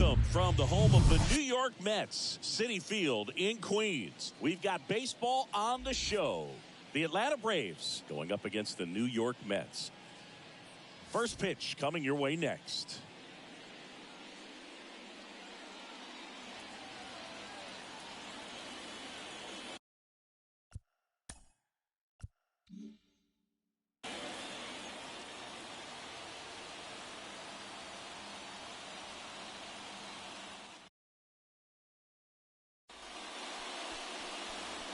Welcome from the home of the New York Mets, Citi Field in Queens. We've got baseball on the show. The Atlanta Braves going up against the New York Mets. First pitch coming your way next.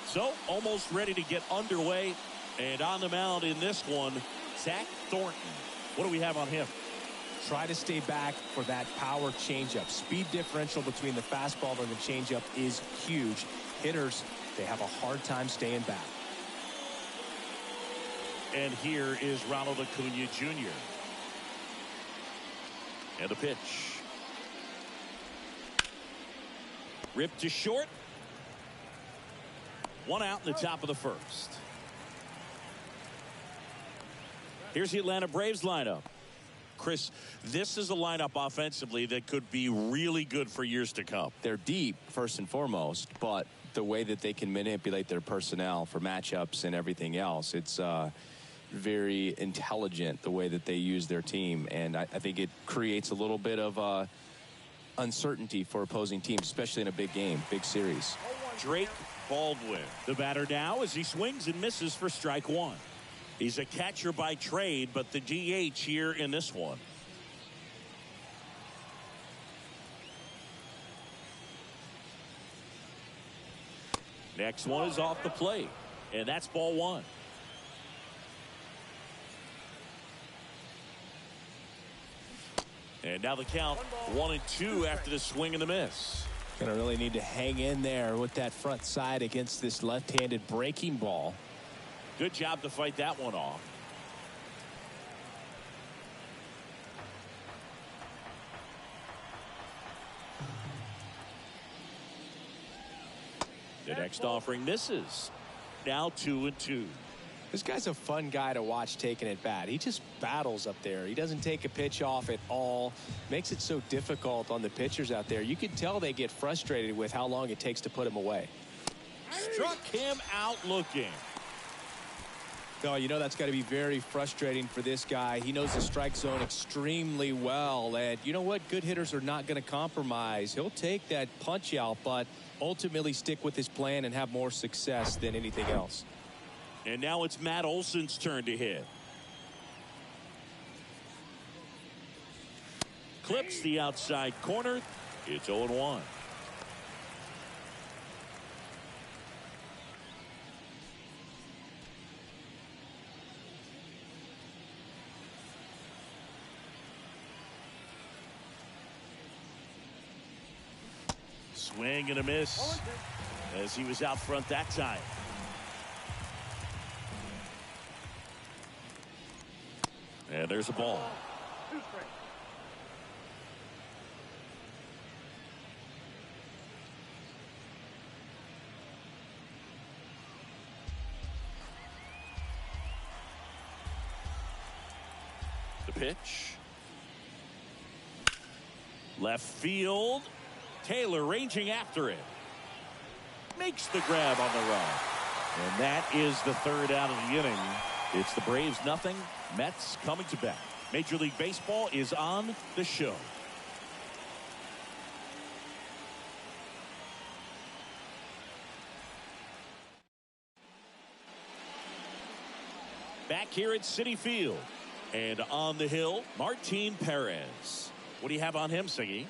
So, almost ready to get underway. And on the mound in this one, Zach Thornton. What do we have on him? Try to stay back for that power changeup. Speed differential between the fastball and the changeup is huge. Hitters, they have a hard time staying back. And here is Ronald Acuna Jr. And the pitch. Ripped to short. One out in the top of the first. Here's the Atlanta Braves lineup. Chris, this is a lineup offensively that could be really good for years to come. They're deep, first and foremost, but the way that they can manipulate their personnel for matchups and everything else, it's very intelligent the way that they use their team. And I think it creates a little bit of uncertainty for opposing teams, especially in a big game, big series. Drake Baldwin, the batter now, as he swings and misses for strike one. He's a catcher by trade, but the DH here in this one. Next one is off the plate, and that's ball one. And now the count 1-2 after the swing and the miss. Gonna really need to hang in there with that front side against this left-handed breaking ball. Good job to fight that one off. The next offering misses. Now 2-2. This guy's a fun guy to watch taking at bat. He just battles up there. He doesn't take a pitch off at all. Makes it so difficult on the pitchers out there. You can tell they get frustrated with how long it takes to put him away. Struck him out looking. No, you know that's got to be very frustrating for this guy. He knows the strike zone extremely well. And you know what? Good hitters are not going to compromise. He'll take that punch out, but ultimately stick with his plan and have more success than anything else. And now it's Matt Olson's turn to hit. Clips the outside corner. It's 0-1. Swing and a miss as he was out front that time. And there's a ball. The pitch. Left field. Taylor ranging after it. Makes the grab on the run. And that is the third out of the inning. It's the Braves nothing. Mets coming to bat. Major League Baseball is on the show. Back here at Citi Field. And on the hill, Martin Perez. What do you have on him, Siggy?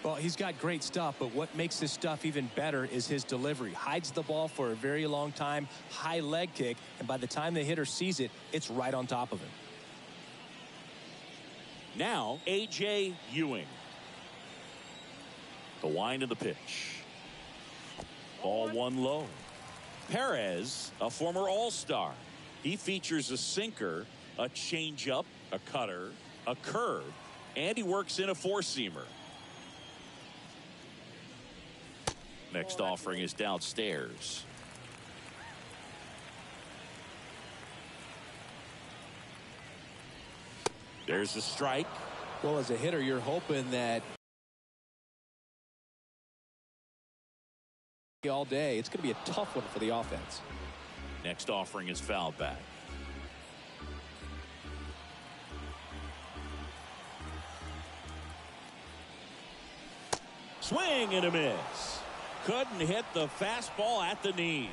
Well, he's got great stuff, but what makes this stuff even better is his delivery. Hides the ball for a very long time, high leg kick, and by the time the hitter sees it, it's right on top of him. Now, A.J. Ewing. The wind of the pitch. Ball one low. Perez, a former All-Star. He features a sinker, a changeup, a cutter, a curve, and he works in a four-seamer. Next offering is downstairs. There's a strike. Well, as a hitter, you're hoping that all day. It's going to be a tough one for the offense. Next offering is fouled back. Swing and a miss. Couldn't hit the fastball at the knees.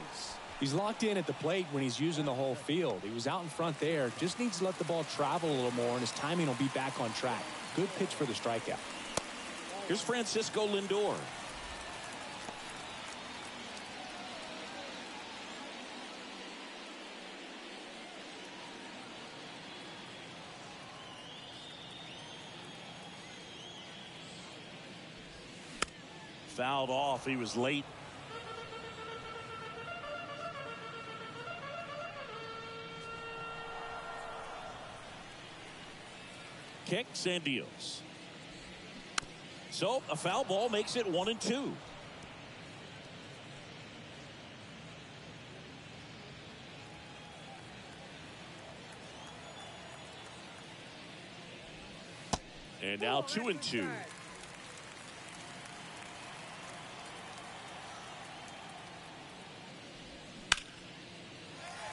He's locked in at the plate when he's using the whole field. He was out in front there. Just needs to let the ball travel a little more, and his timing will be back on track. Good pitch for the strikeout. Here's Francisco Lindor. Fouled off. He was late. Kicks and deals. So a foul ball makes it 1-2. And now 2-2.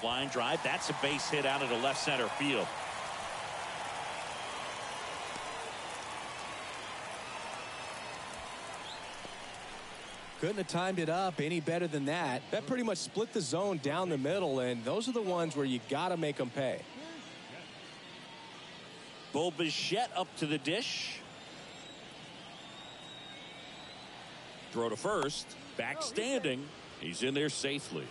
Line drive. That's a base hit out of the left center field. Couldn't have timed it up any better than that. That pretty much split the zone down the middle, and those are the ones where you got to make them pay. Bo Bichette up to the dish. Throw to first. Back standing. He's in there safely.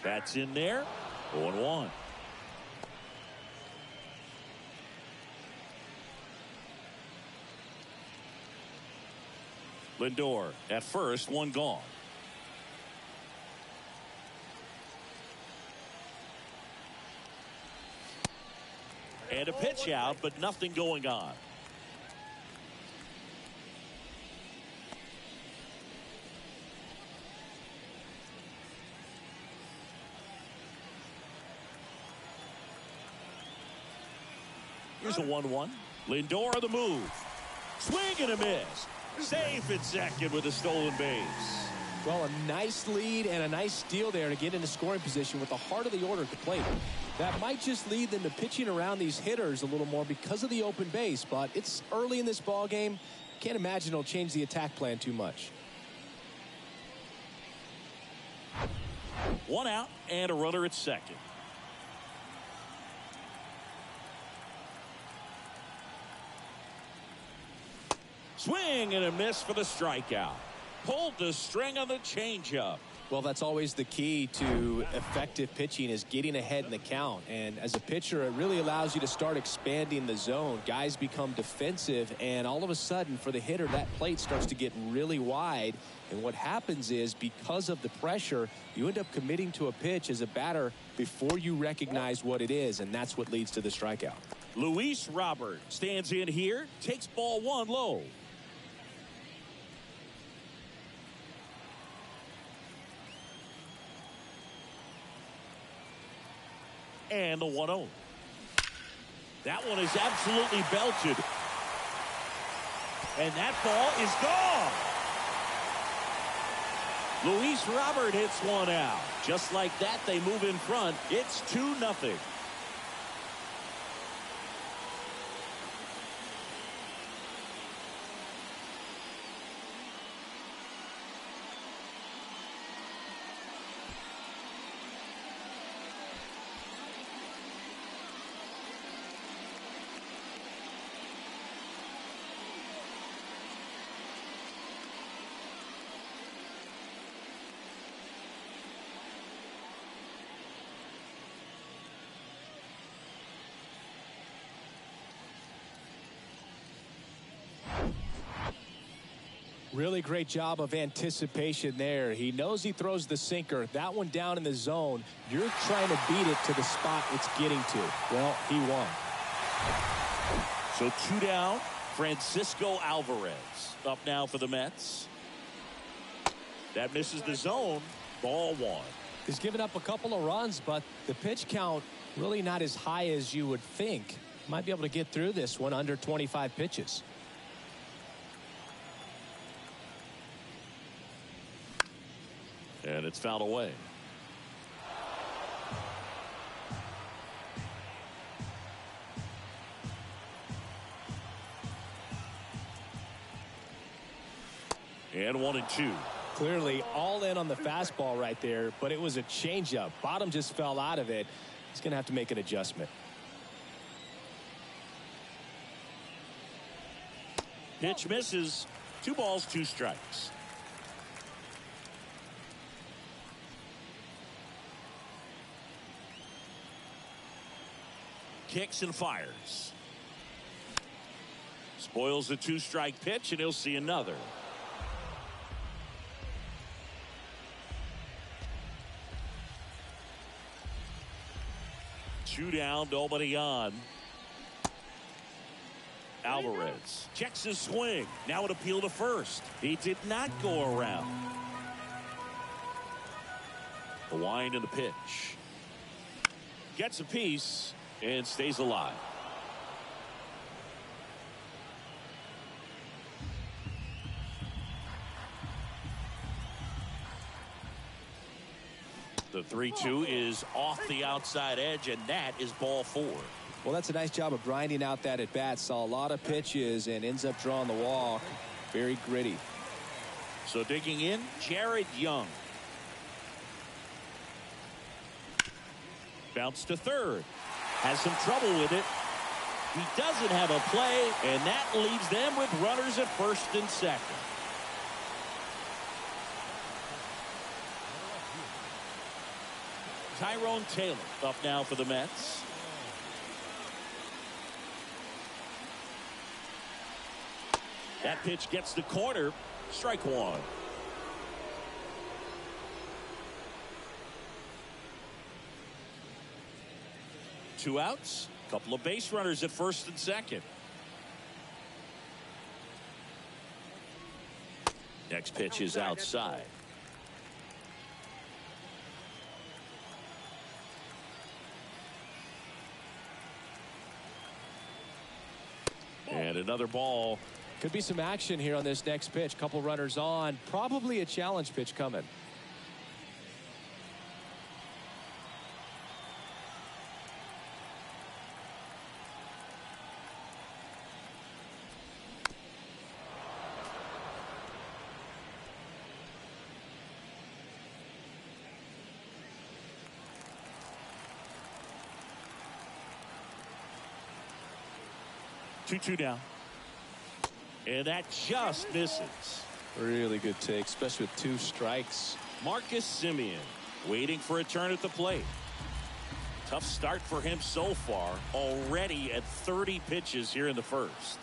That's in there. 0-1. Lindor at first, one gone. And a pitch out, but nothing going on. Here's a 1-1. Lindor on the move. Swing and a miss. Safe at second with a stolen base. Well, a nice lead and a nice steal there to get into scoring position with the heart of the order at the plate. That might just lead them to pitching around these hitters a little more because of the open base, but it's early in this ball game. Can't imagine it'll change the attack plan too much. One out and a runner at second. Swing and a miss for the strikeout. Pulled the string on the changeup. Well, that's always the key to effective pitching, is getting ahead in the count. And as a pitcher, it really allows you to start expanding the zone. Guys become defensive, and all of a sudden, for the hitter, that plate starts to get really wide. And what happens is, because of the pressure, you end up committing to a pitch as a batter before you recognize what it is, and that's what leads to the strikeout. Luis Robert stands in here, takes ball one low. And the 1-0. That one is absolutely belted. And that ball is gone. Luis Robert hits one out. Just like that, they move in front. It's 2-0. Really great job of anticipation there. He knows he throws the sinker. That one down in the zone. You're trying to beat it to the spot it's getting to. Well, he won. So 2 down. Francisco Alvarez up now for the Mets. That misses the zone. Ball 1. He's given up a couple of runs, but the pitch count really not as high as you would think. Might be able to get through this one under 25 pitches. And it's fouled away. And 1-2. Clearly all in on the fastball right there, but it was a changeup. Bottom just fell out of it. He's going to have to make an adjustment. Pitch misses. 2 balls, 2 strikes. Kicks and fires. Spoils the 2-strike pitch, and he'll see another. Two down, nobody on. Alvarez checks his swing. Now an appeal to first. He did not go around. The wind and the pitch. Gets a piece and stays alive. The 3-2 is off the outside edge, and that is ball 4. Well, that's a nice job of grinding out that at bat. Saw a lot of pitches and ends up drawing the walk. Very gritty. So digging in, Jared Young. Bounce to third. Has some trouble with it. He doesn't have a play, and that leaves them with runners at first and second. Tyrone Taylor up now for the Mets. That pitch gets the corner. Strike 1. Two outs. Couple of base runners at first and second. Next pitch is outside. And another ball. Could be some action here on this next pitch. Couple runners on. Probably a challenge pitch coming. Two down. And that just misses. Really good take, especially with 2 strikes. Marcus Semien waiting for a turn at the plate. Tough start for him so far. Already at 30 pitches here in the first.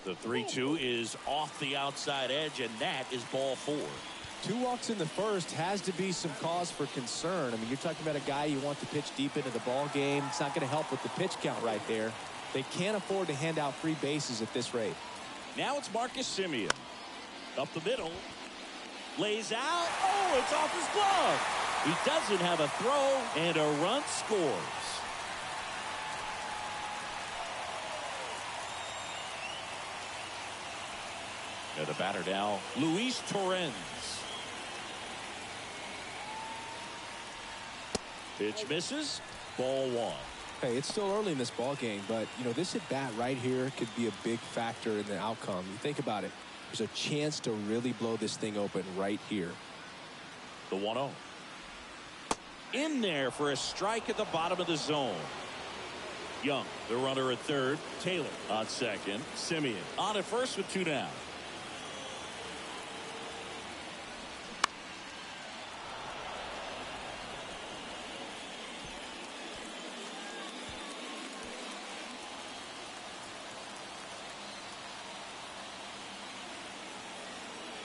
The 3-2 is off the outside edge, and that is ball 4. 2 walks in the first has to be some cause for concern. I mean, you're talking about a guy you want to pitch deep into the ball game. It's not going to help with the pitch count right there. They can't afford to hand out free bases at this rate. Now it's Marcus Semien. Up the middle. Lays out. Oh, it's off his glove. He doesn't have a throw, and a run scores. And the batter now, Luis Torrens. Pitch misses. Ball 1. Hey, it's still early in this ball game, but you know, this at bat right here could be a big factor in the outcome. You think about it. There's a chance to really blow this thing open right here. The 1-0. In there for a strike at the bottom of the zone. Young, the runner at third. Taylor on second. Semien on at first with 2 down.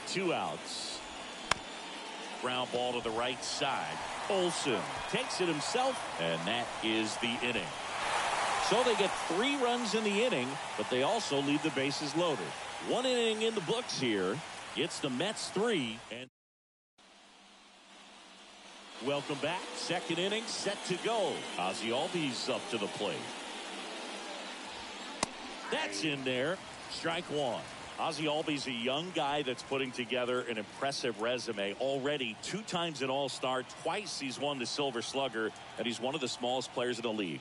Two outs. Ground ball to the right side. Olsen takes it himself, and that is the inning. So they get 3 runs in the inning, but they also leave the bases loaded. 1 inning in the books here. It's the Mets 3 and Welcome back. Second inning set to go. Ozzie Albies up to the plate. That's in there. Strike one. Ozzie Albies, a young guy that's putting together an impressive resume. Already 2 times an All-Star. Twice he's won the Silver Slugger, and he's one of the smallest players in the league.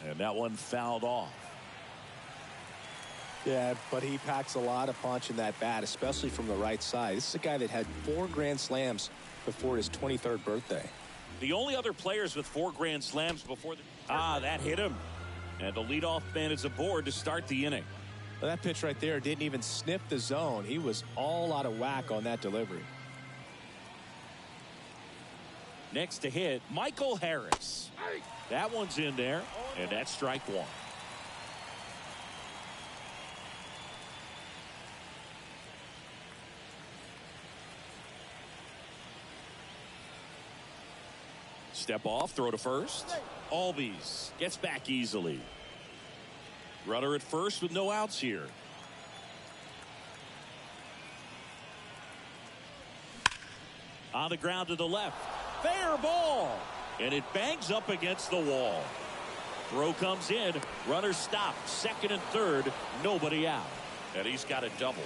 And that one fouled off. Yeah, but he packs a lot of punch in that bat, especially from the right side. This is a guy that had 4 grand slams before his 23rd birthday. The only other players with 4 grand slams before the... that hit him. And the leadoff man is aboard to start the inning. Well, that pitch right there didn't even sniff the zone. He was all out of whack on that delivery. Next to hit, Michael Harris. That one's in there, and that's strike one. Step off, throw to first. Albies gets back easily. Runner at first with no outs here. On the ground to the left. Fair ball. And it bangs up against the wall. Throw comes in. Runner stops. Second and third. Nobody out. And he's got a double.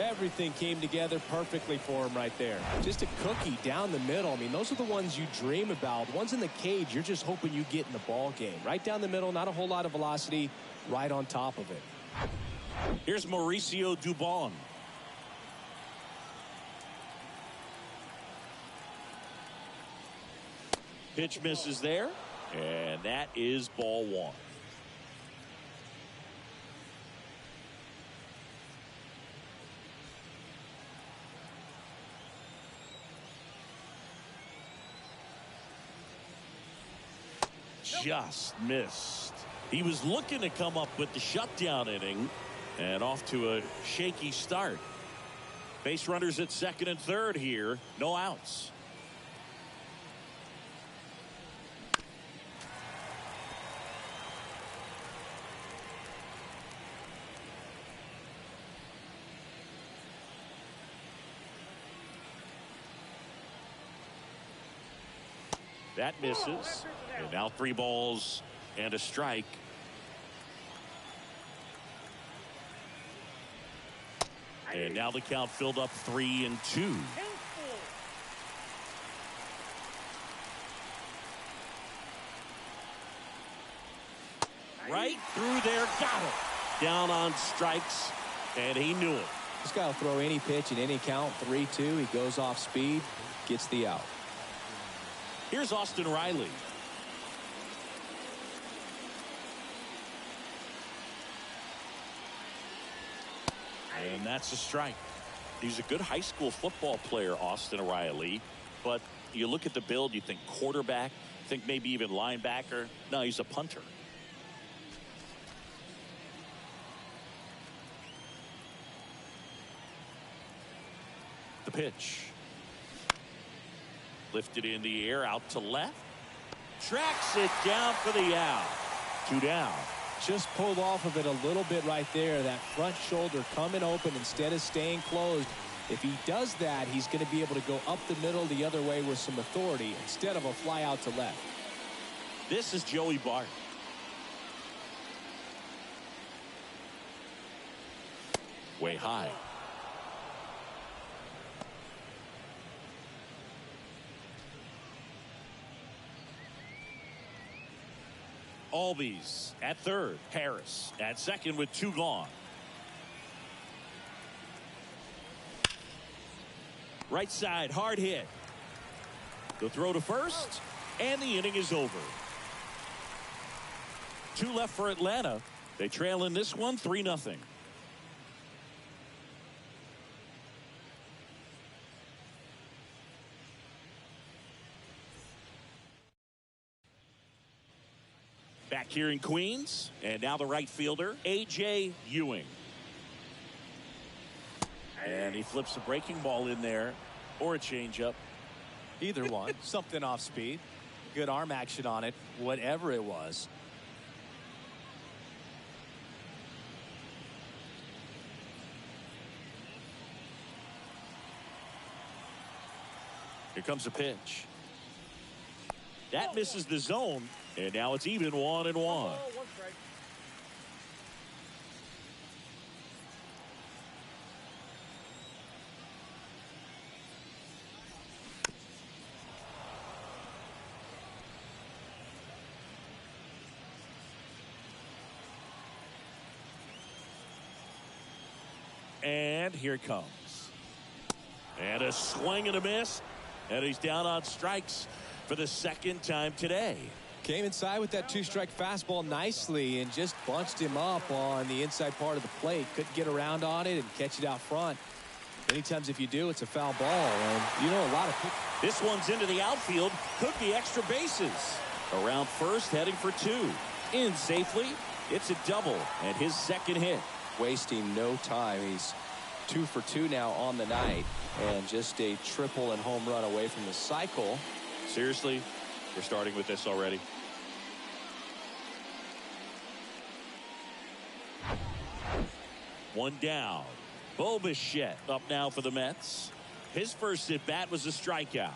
Everything came together perfectly for him right there. Just a cookie down the middle. I mean, those are the ones you dream about. Ones in the cage, you're just hoping you get in the ball game. Right down the middle, not a whole lot of velocity, right on top of it. Here's Mauricio Dubon. Pitch misses there, and that is ball one. Just missed. He was looking to come up with the shutdown inning, and off to a shaky start. Base runners at second and third here. No outs. That misses. And now 3 balls and a strike. And now the count filled up 3-2. Right through there, got it. Down on strikes, and he knew it. This guy will throw any pitch in any count. 3-2. He goes off speed, gets the out. Here's Austin Riley. And that's a strike. He's a good high school football player, Austin Riley. But you look at the build, you think quarterback, think maybe even linebacker. No, he's a punter. The pitch. Lifted in the air, out to left. Tracks it down for the out. 2 down. Just pulled off of it a little bit right there. That front shoulder coming open instead of staying closed. If he does that, he's going to be able to go up the middle the other way with some authority instead of a fly out to left. This is Joey Bart. Way high. Albies at third. Harris at second with 2 gone. Right side, hard hit. The throw to first, and the inning is over. 2 left for Atlanta. They trail in this one 3-0. Back here in Queens, and now the right fielder, A.J. Ewing. And he flips a breaking ball in there, or a changeup. Either one. Something off speed. Good arm action on it, whatever it was. Here comes a pitch. That misses the zone, and now it's even 1-1. One strike. And here it comes. And a swing and a miss. And he's down on strikes for the second time today. Came inside with that two-strike fastball nicely and just bunched him up on the inside part of the plate. Couldn't get around on it and catch it out front. Many times if you do, it's a foul ball. And you know, a lot of people. This one's into the outfield. Could be extra bases. Around first, heading for two. In safely. It's a double and his second hit. Wasting no time. He's 2 for 2 now on the night, and just a triple and home run away from the cycle. Seriously, we're starting with this already. One down. Bichette up now for the Mets. His first at bat was a strikeout.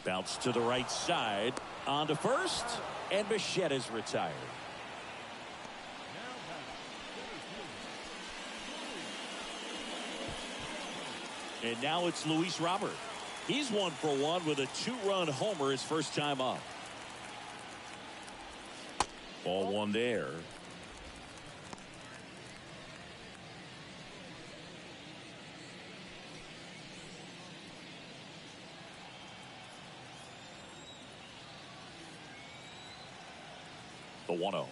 Bounce to the right side. On to first. And Bichette is retired. And now it's Luis Robert. He's 1 for 1 with a 2-run homer his first time up. Ball one there. The 1-0.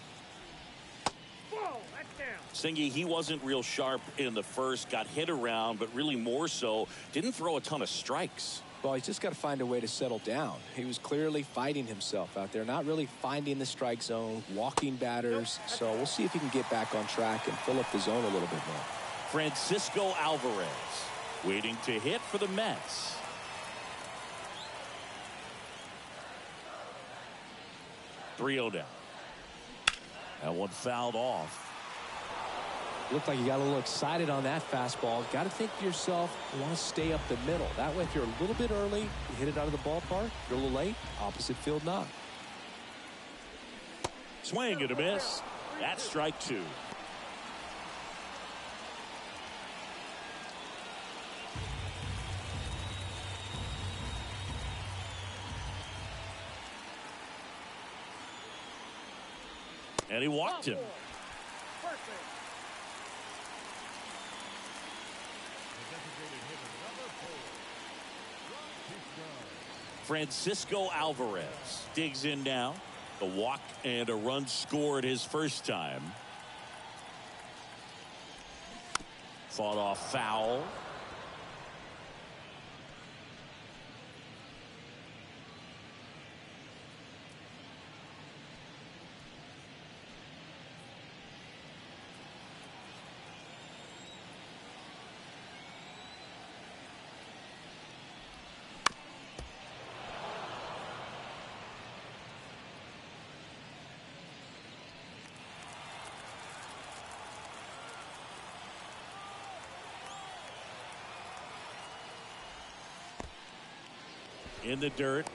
Singy, he wasn't real sharp in the first, got hit around, but really more so, didn't throw a ton of strikes. Well, he's just got to find a way to settle down. He was clearly fighting himself out there, not really finding the strike zone, walking batters. So we'll see if he can get back on track and fill up the zone a little bit more. Francisco Alvarez waiting to hit for the Mets. .3-0 down. That one fouled off. Looked like you got a little excited on that fastball. Got to think to yourself, you want to stay up the middle. That way, if you're a little bit early, you hit it out of the ballpark. If you're a little late, opposite field knock. Swing and a miss. That's strike 2. And he walked him. Francisco Alvarez digs in now. A walk and a run scored his first time. Fought off foul. In the dirt.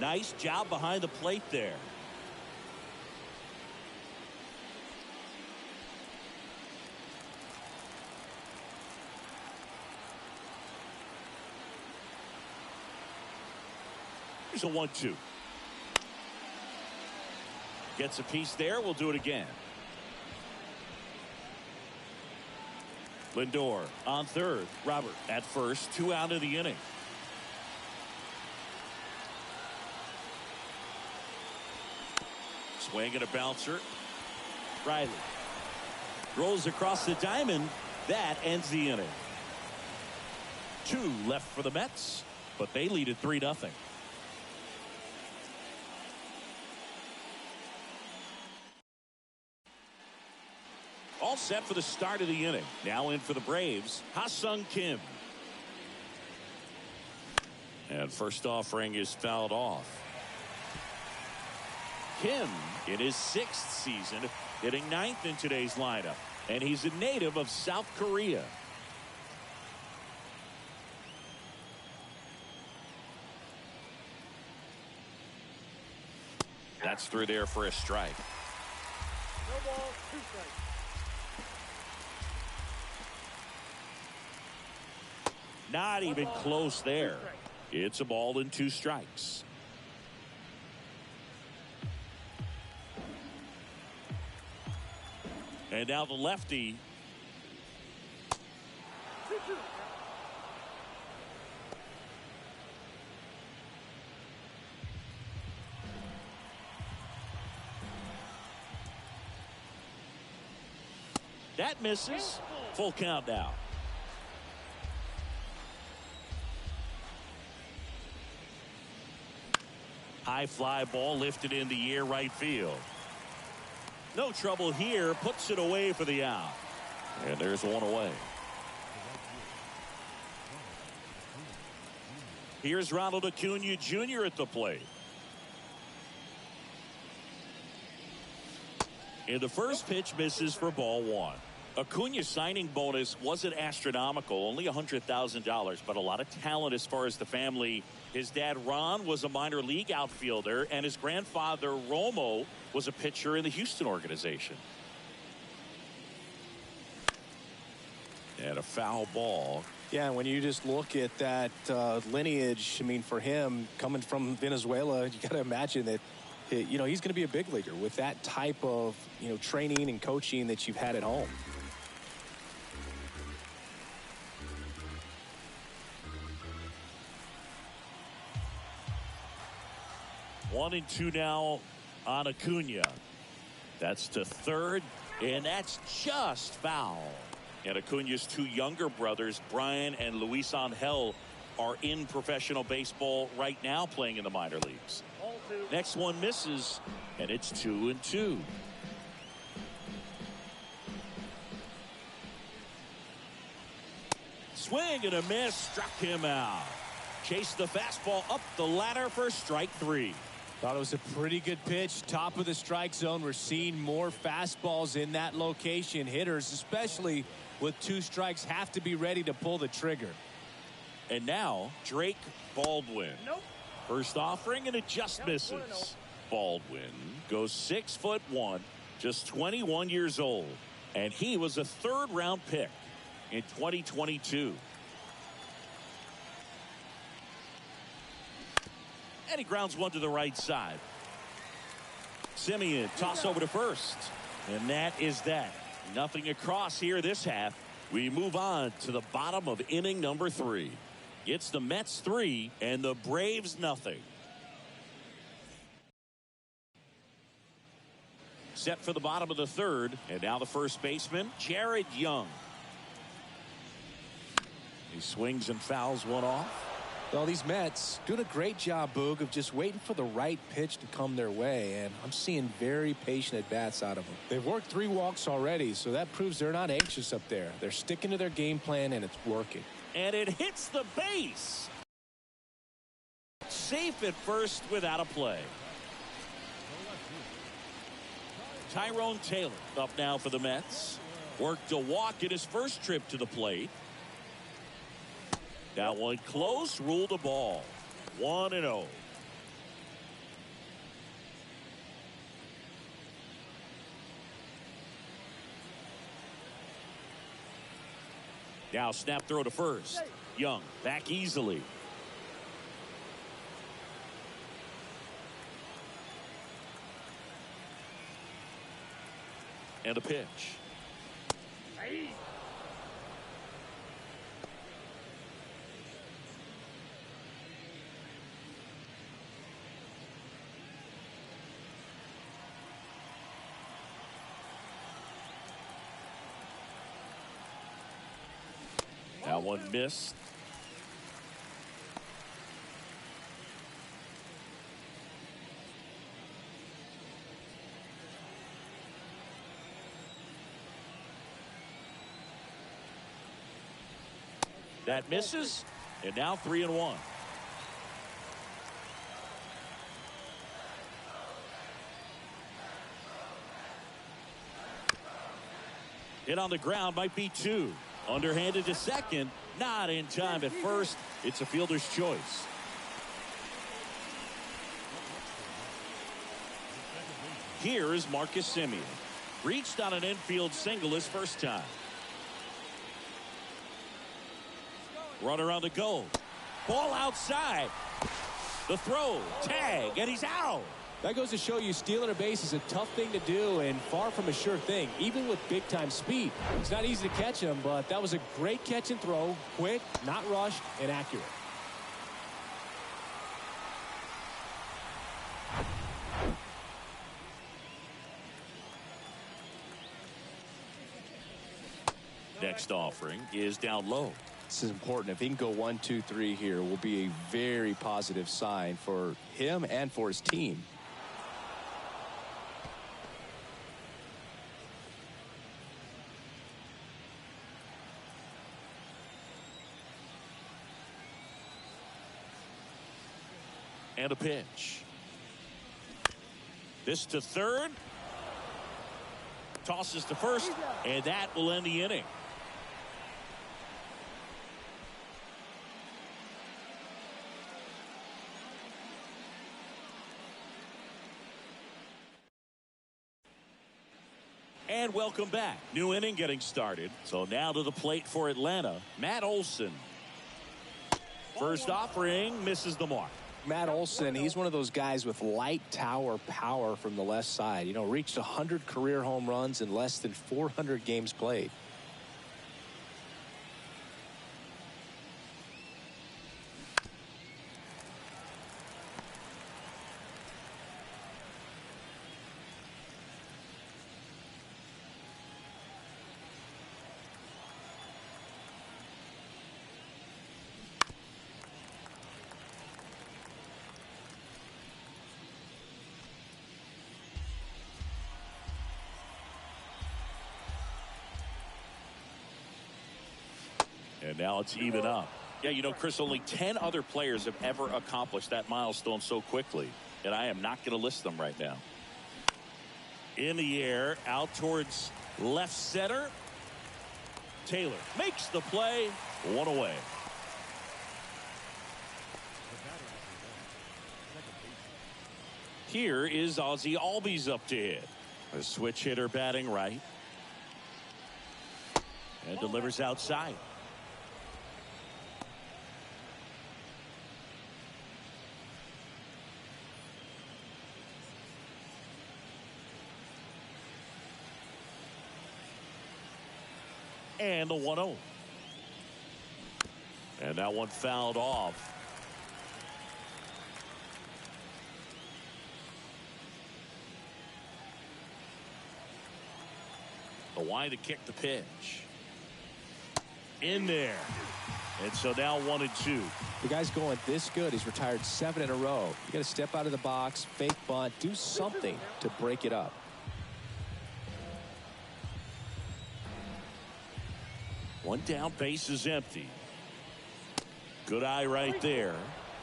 Nice job behind the plate there. Here's a 1-2. Gets a piece there. We'll do it again. Lindor on third. Robert at first. 2 out of the inning. Swing and a bouncer. Riley rolls across the diamond. That ends the inning. 2 left for the Mets, but they lead at 3-0. All set for the start of the inning. Now in for the Braves, Ha-Sung Kim. And first offering is fouled off. Kim in his 6th season, hitting 9th in today's lineup, and he's a native of South Korea. That's through there for a strike. No ball, 2 strikes. Not even close there. It's a ball and 2 strikes. And now the lefty. That misses. Full count now. High fly ball lifted in the air right field. No trouble here. Puts it away for the out. And there's one away. Here's Ronald Acuna Jr. at the plate. And the first pitch misses for ball 1. Acuna's signing bonus wasn't astronomical, only $100,000, but a lot of talent as far as the family. His dad, Ron, was a minor league outfielder, and his grandfather, Romo, was a pitcher in the Houston organization. And a foul ball. Yeah, when you just look at that lineage, I mean, for him, coming from Venezuela, you got to imagine that, you know, he's going to be a big leaguer with that type of, you know, training and coaching that you've had at home. One and 2 now on Acuna. That's to third, and that's just foul. And Acuna's 2 younger brothers, Brian and Luis Angel, are in professional baseball right now playing in the minor leagues. Next one misses, and it's 2 and 2. Swing and a miss, struck him out. Chased the fastball up the ladder for strike 3. Thought it was a pretty good pitch. Top of the strike zone. We're seeing more fastballs in that location. Hitters, especially with 2 strikes, have to be ready to pull the trigger. And now Drake Baldwin. Nope. First offering, and it just misses. Baldwin goes 6'1", just 21 years old, and he was a 3rd-round pick in 2022. And he grounds one to the right side. Simeon toss over to first, and that is that. Nothing across here this half. We move on to the bottom of inning number 3. It's the Mets 3 and the Braves nothing. Set for the bottom of the 3rd, and now the first baseman, Jared Young. He swings and fouls one off. Well, these Mets doing a great job, Boog, of just waiting for the right pitch to come their way, and I'm seeing very patient at-bats out of them. They've worked 3 walks already, so that proves they're not anxious up there. They're sticking to their game plan, and it's working. And it hits the base. Safe at first without a play. Tyrone Taylor up now for the Mets. Worked a walk in his first trip to the plate. That one close, ruled a ball. 1-0. Now snap throw to first. Young back easily. And a pitch. That one missed. That misses, and now 3-1. Hit on the ground, might be 2. Underhanded to second, not in time at first. It's a fielder's choice. Here is Marcus Semien. Reached on an infield single his first time. Runner on the go. Ball outside. The throw. Tag. And he's out. That goes to show you stealing a base is a tough thing to do and far from a sure thing, even with big-time speed. It's not easy to catch him, but that was a great catch and throw. Quick, not rushed, and accurate. Next offering is down low. This is important. If he can go 1, 2, 3 here, will be a very positive sign for him and for his team. And a pitch. This to third. Tosses to first, and that will end the inning. And welcome back. New inning getting started. So now to the plate for Atlanta, Matt Olson. First offering misses the mark. Matt Olson, he's one of those guys with light tower power from the left side. You know, reached 100 career home runs in less than 400 games played. And now it's even up. Yeah, you know, Chris, only 10 other players have ever accomplished that milestone so quickly. And I am not going to list them right now. In the air, out towards left center. Taylor makes the play. One away. Here is Ozzie Albies up to hit. A switch hitter batting right. And delivers outside. And the 1-0. And that one fouled off. The wind to kick the pitch. In there. And so now 1-2. The guy's going this good. He's retired 7 in a row. You got to step out of the box, fake bunt, do something to break it up. One down, base is empty. Good eye right there.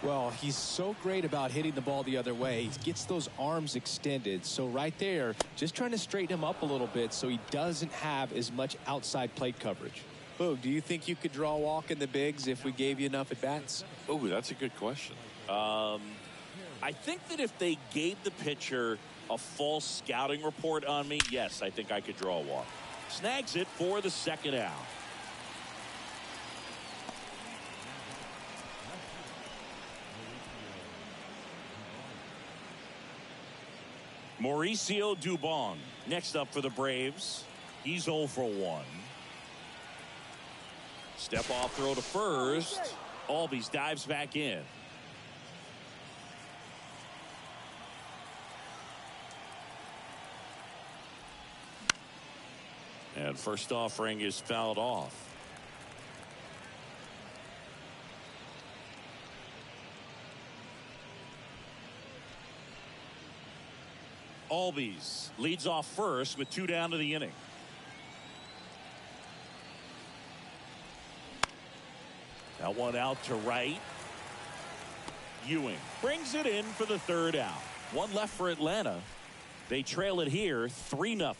Well, he's so great about hitting the ball the other way. He gets those arms extended. So right there, just trying to straighten him up a little bit so he doesn't have as much outside plate coverage. Boog, do you think you could draw a walk in the bigs if we gave you enough at-bats? Oh, that's a good question. I think that if they gave the pitcher a false scouting report on me, yes, I think I could draw a walk. Snags it for the second out. Mauricio Dubon next up for the Braves. He's 0 for 1. Step off throw to first. Albies dives back in. And first offering is fouled off. Albies leads off first with 2 down to the inning. That one out to right. Ewing brings it in for the third out. One left for Atlanta. They trail it here 3-0.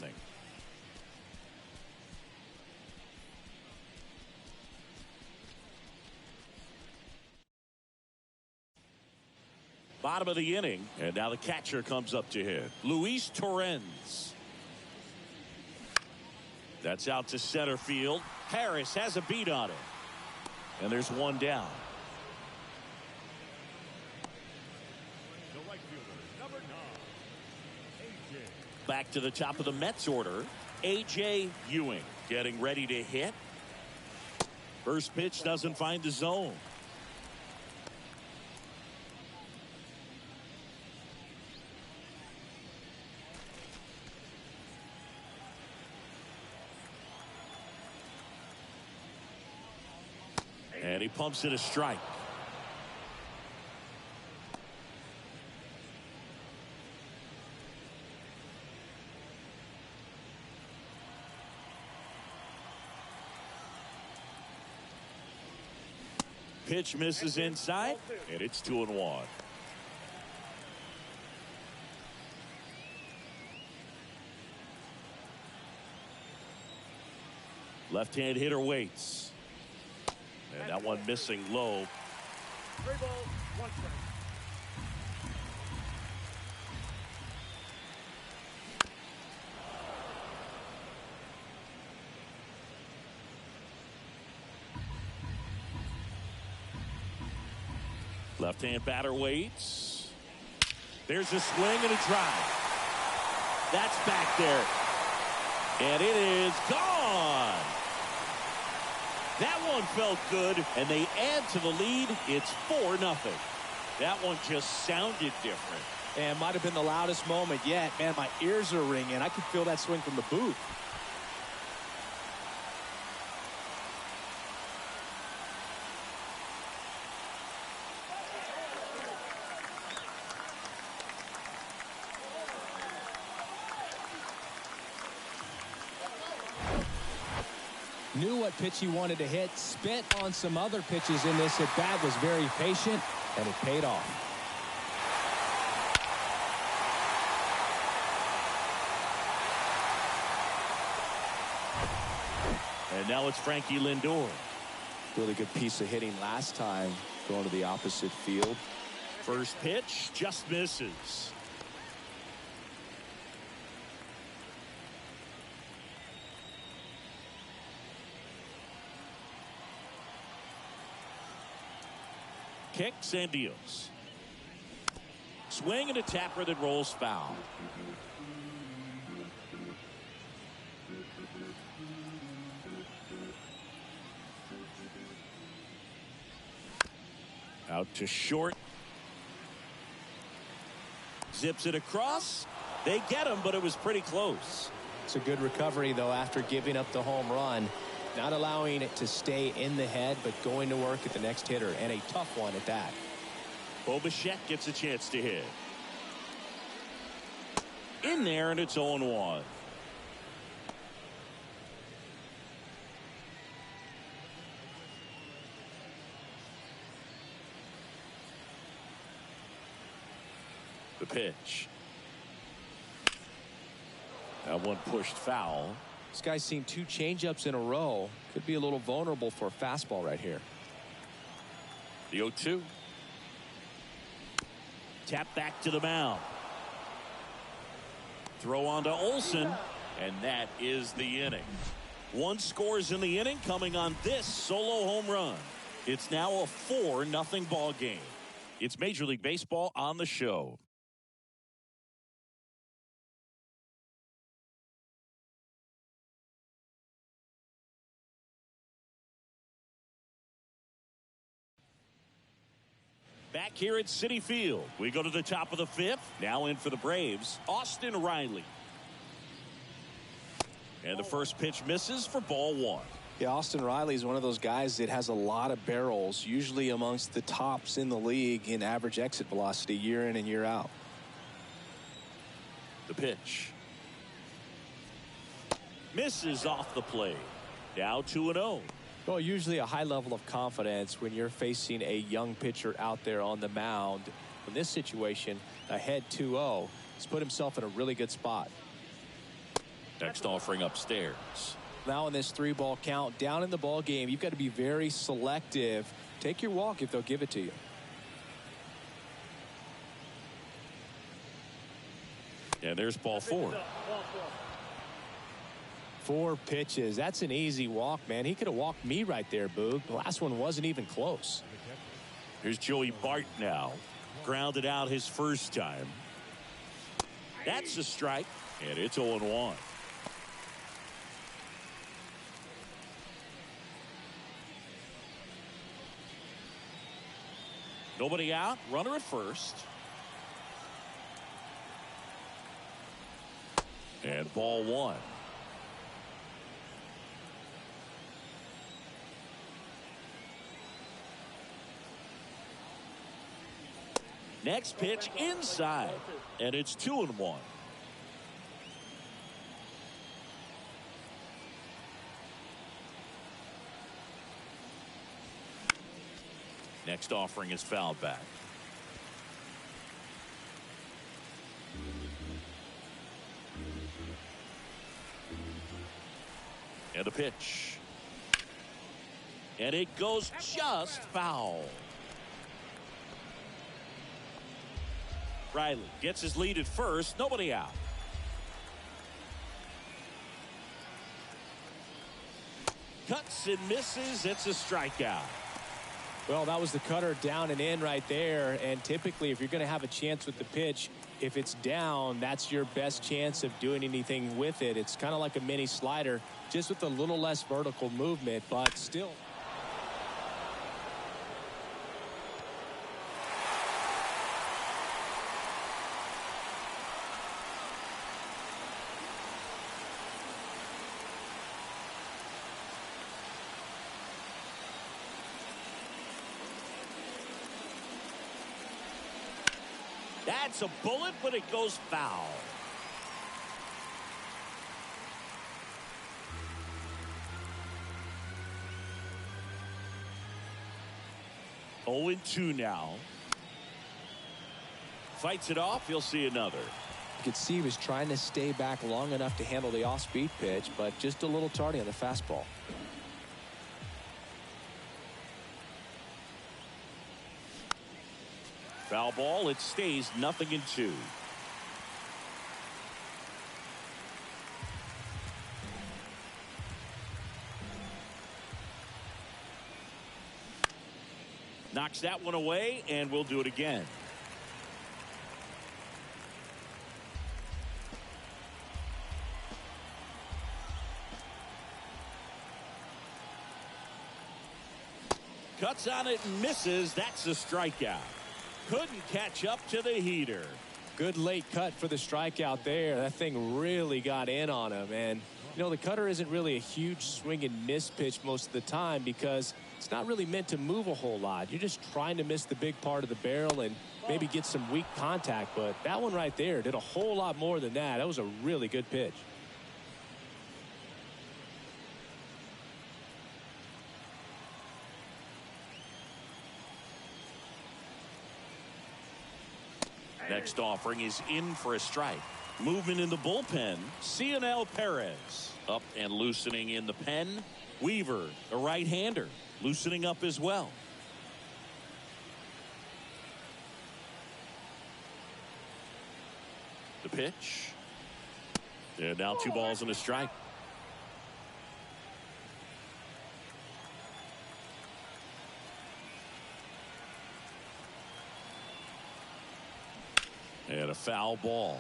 Bottom of the inning, and now the catcher comes up to hit. Luis Torrens. That's out to center field. Harris has a beat on it. And there's one down. Back to the top of the Mets order. A.J. Ewing getting ready to hit. First pitch doesn't find the zone. And he pumps it a strike. Pitch misses inside, and it's 2-1. Left-hand hitter waits. And that one missing low. 3 balls, 1 strike. Left-hand batter waits. There's a swing and a drive. That's back there. And it is gone. That one felt good, and they add to the lead. It's 4-0. That one just sounded different. And might have been the loudest moment yet. Man, my ears are ringing. I could feel that swing from the booth. Knew what pitch he wanted to hit, spent on some other pitches in this at bat, was very patient, and it paid off. And now it's Frankie Lindor. Really good piece of hitting last time, going to the opposite field. First pitch just misses. Kicks and deals. Swing and a tapper that rolls foul. Out to short. Zips it across. They get him, but it was pretty close. It's a good recovery, though, after giving up the home run. Not allowing it to stay in the head, but going to work at the next hitter, and a tough one at that. Bo Bichette gets a chance to hit. In there, and it's 0-1. The pitch. That one pushed foul. This guy's seen 2 changeups in a row. Could be a little vulnerable for a fastball right here. The 0-2. Tap back to the mound. Throw on to Olsen, and that is the inning. 1 scores in the inning coming on this solo home run. It's now a 4-0 ball game. It's Major League Baseball on the show. Back here at Citi Field, we go to the top of the 5th. Now in for the Braves, Austin Riley. And the first pitch misses for ball 1. Yeah, Austin Riley is one of those guys that has a lot of barrels, usually amongst the tops in the league in average exit velocity year in and year out. The pitch. Misses off the plate. Now 2-0. Well, usually a high level of confidence when you're facing a young pitcher out there on the mound. In this situation, ahead 2-0, he's put himself in a really good spot. Next offering upstairs. Now in this 3-ball count, down in the ball game, you've got to be very selective. Take your walk if they'll give it to you. And there's ball 4. Ball 4 pitches. That's an easy walk, man. He could have walked me right there, Boog. The last one wasn't even close. Here's Joey Bart now. Grounded out his first time. That's a strike, and it's 0-1. Nobody out. Runner at first. And ball 1. Next pitch inside, and it's 2-1. Next offering is fouled back. And a pitch. And it goes just foul. Riley gets his lead at first. Nobody out. Cuts and misses. It's a strikeout. Well, that was the cutter down and in right there. And typically, if you're going to have a chance with the pitch, if it's down, that's your best chance of doing anything with it. It's kind of like a mini slider, just with a little less vertical movement, but still. That's a bullet, but it goes foul. Oh, 0-2 now. Fights it off. He'll see another. You could see he was trying to stay back long enough to handle the off-speed pitch, but just a little tardy on the fastball. Foul ball. It stays 0-2. Knocks that one away, and we'll do it again. Cuts on it and misses. That's a strikeout. Couldn't catch up to the heater. Good late cut for the strikeout there. That thing really got in on him. And, you know, the cutter isn't really a huge swing and miss pitch most of the time because it's not really meant to move a whole lot. You're just trying to miss the big part of the barrel and maybe get some weak contact. But that one right there did a whole lot more than that. That was a really good pitch. Next offering is in for a strike. Movement in the bullpen. Cionel Perez up and loosening in the pen. Weaver, a right-hander, loosening up as well. The pitch. And now 2 balls and a strike. And a foul ball.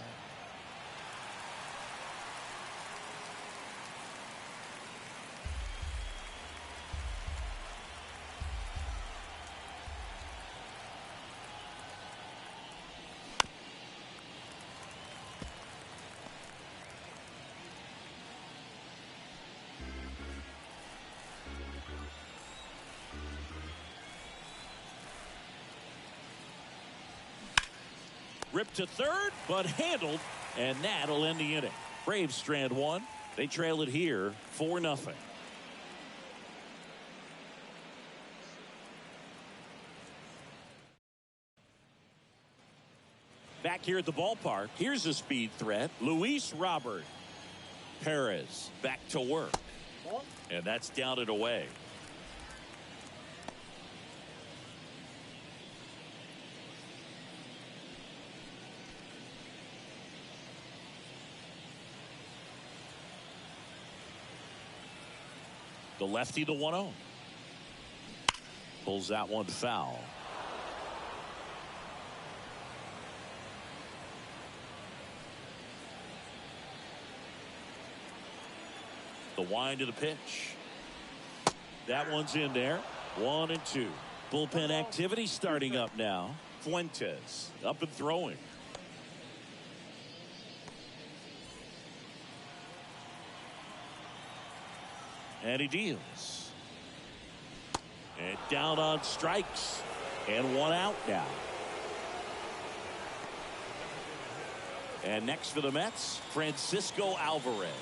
Ripped to third, but handled, and that'll end the inning. Braves strand 1. They trail it here 4-0. Back here at the ballpark, here's a speed threat. Luis Robert. Perez back to work. And that's down and away. The lefty, the 1-0. Pulls that one foul. The wind of the pitch. That one's in there. 1-2. Bullpen activity starting up now. Fuentes up and throwing. And he deals. And down on strikes. And one out now. And next for the Mets, Francisco Alvarez.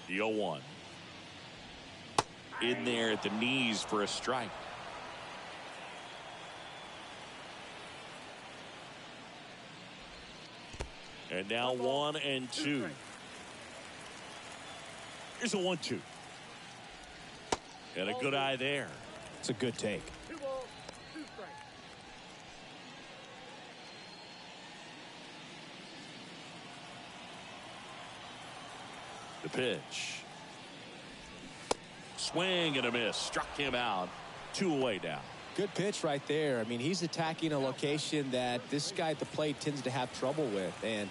The 0-1. In there at the knees for a strike. And now 1-2. Here's a 1-2. And a good eye there. It's a good take. 2 balls, 2 strikes. The pitch. Swing and a miss. Struck him out. 2 away now. Good pitch right there. I mean, he's attacking a location that this guy at the plate tends to have trouble with. And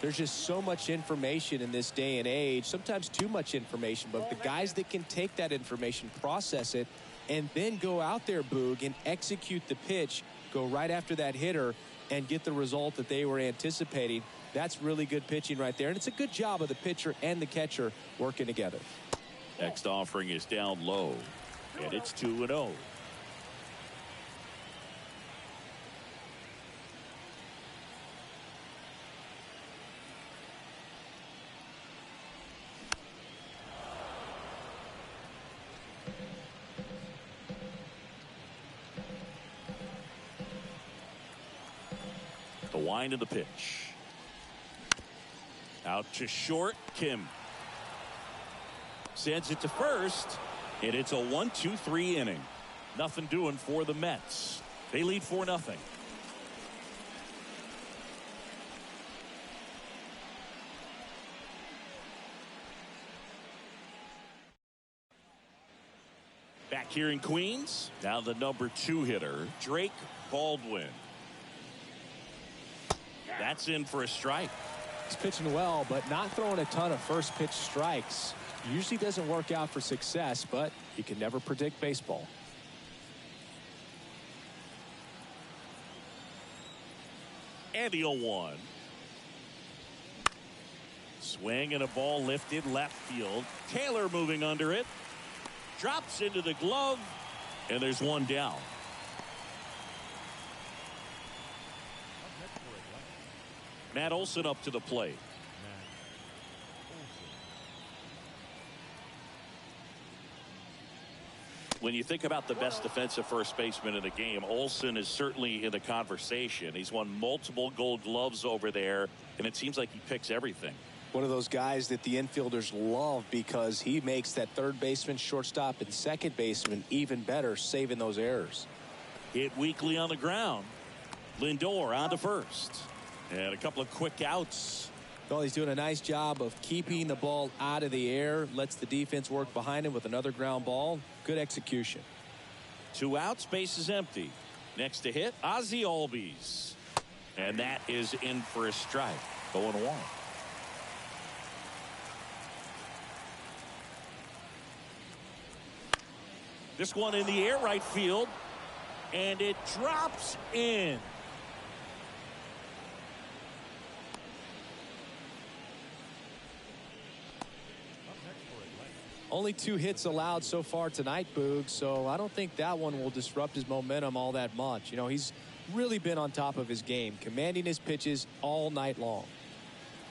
there's just so much information in this day and age, sometimes too much information. But the guys that can take that information, process it, and then go out there, Boog, and execute the pitch, go right after that hitter, and get the result that they were anticipating, that's really good pitching right there. And it's a good job of the pitcher and the catcher working together. Next offering is down low. And it's 2-0. The wind of the pitch. Out to short. Kim sends it to first, and it's a 1-2-3 inning. Nothing doing for the Mets. They lead 4-0. Back here in Queens, now the number 2 hitter, Drake Baldwin. That's in for a strike. He's pitching well, but not throwing a ton of first pitch strikes. Usually doesn't work out for success, but you can never predict baseball. And the 0-1. Swing and a ball lifted left field. Taylor moving under it. Drops into the glove, and there's one down. Matt Olson up to the plate. When you think about the best defensive first baseman in the game, Olson is certainly in the conversation. He's won multiple Gold Gloves over there, and it seems like he picks everything. One of those guys that the infielders love because he makes that third baseman, shortstop, and second baseman even better, saving those errors. Hit weakly on the ground. Lindor on to first. And a couple of quick outs. Well, he's doing a nice job of keeping the ball out of the air. Lets the defense work behind him with another ground ball. Good execution. 2 outs, base is empty. Next to hit, Ozzie Albies. And that is in for a strike. 0-1. This one in the air, right field. And it drops in. Only 2 hits allowed so far tonight, Boog, so I don't think that one will disrupt his momentum all that much. You know, he's really been on top of his game, commanding his pitches all night long.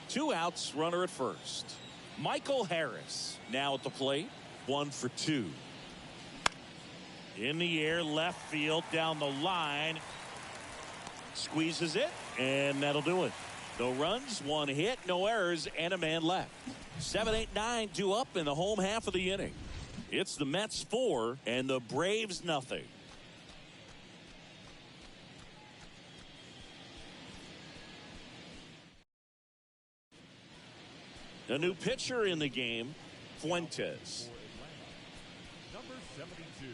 2 outs, runner at first. Michael Harris now at the plate. 1 for 2. In the air, left field, down the line. Squeezes it, and that'll do it. No runs, one hit, no errors, and a man left. 7, 8, 9 due up in the home half of the inning. It's the Mets 4 and the Braves nothing. A new pitcher in the game, Fuentes. Number 72.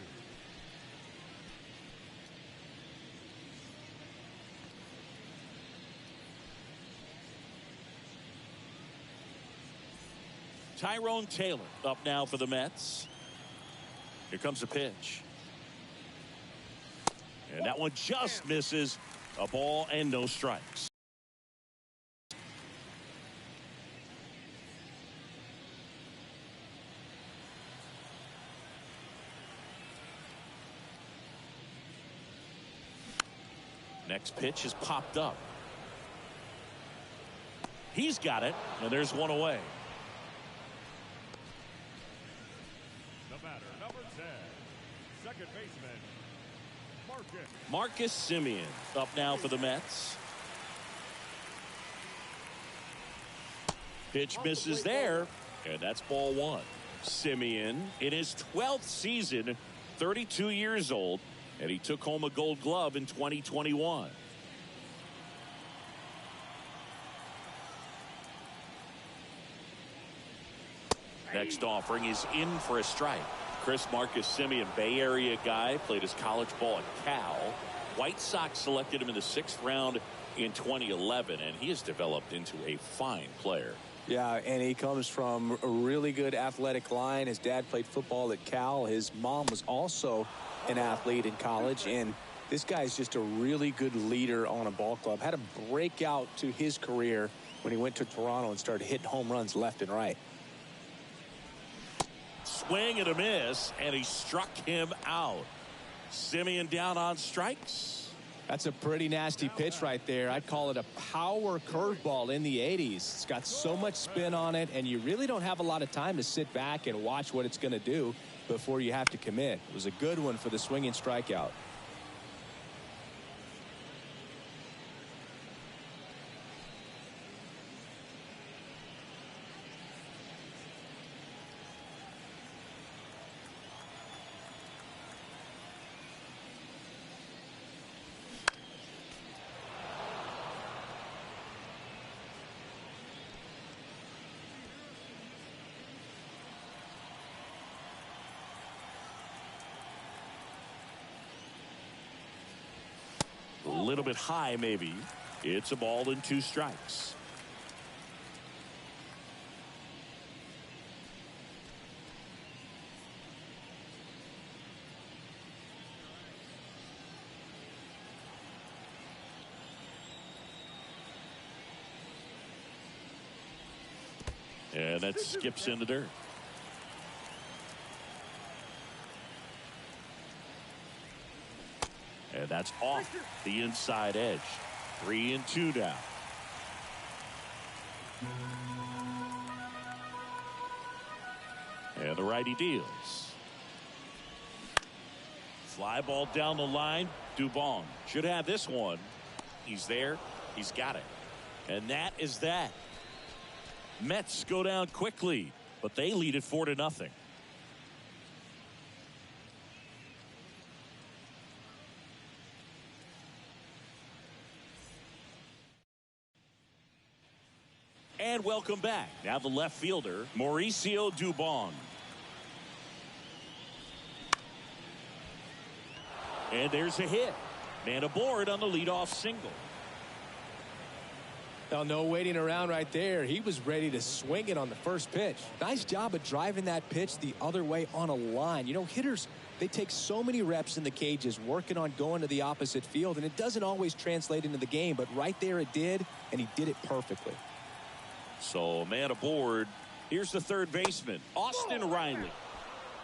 Tyrone Taylor up now for the Mets. Here comes a pitch. And that one just misses. A ball and no strikes. Next pitch is popped up. He's got it, and there's one away. The batter, number 10, second baseman, Marcus Semien up now for the Mets. Pitch misses there, and that's ball one. Semien in his 12th season, 32 years old, and he took home a Gold Glove in 2021. Next offering is in for a strike. Chris Marcus Semien, Bay Area guy, played his college ball at Cal. White Sox selected him in the 6th round in 2011, and he has developed into a fine player. Yeah, and he comes from a really good athletic line. His dad played football at Cal. His mom was also an athlete in college, and this guy's just a really good leader on a ball club. Had a breakout to his career when he went to Toronto and started hitting home runs left and right. Swing and a miss, and he struck him out. Semien down on strikes. That's a pretty nasty pitch right there. I'd call it a power curveball in the 80s. It's got so much spin on it, and you really don't have a lot of time to sit back and watch what it's going to do before you have to commit. It was a good one for the swinging strikeout. A little bit high, maybe. It's a ball and 2 strikes. And that skips in the dirt. And that's off the inside edge. 3 and 2 down. And the righty deals. Fly ball down the line. Dubon should have this one. He's there. He's got it. And that is that. Mets go down quickly, but they lead it 4-0. And welcome back. Now the left fielder, Mauricio Dubon. And there's a hit. Man aboard on the leadoff single. Well, no waiting around right there. He was ready to swing it on the first pitch. Nice job of driving that pitch the other way on a line. You know, hitters, they take so many reps in the cages working on going to the opposite field, and it doesn't always translate into the game, but right there it did, and he did it perfectly. So, man aboard. Here's the third baseman, Austin Riley.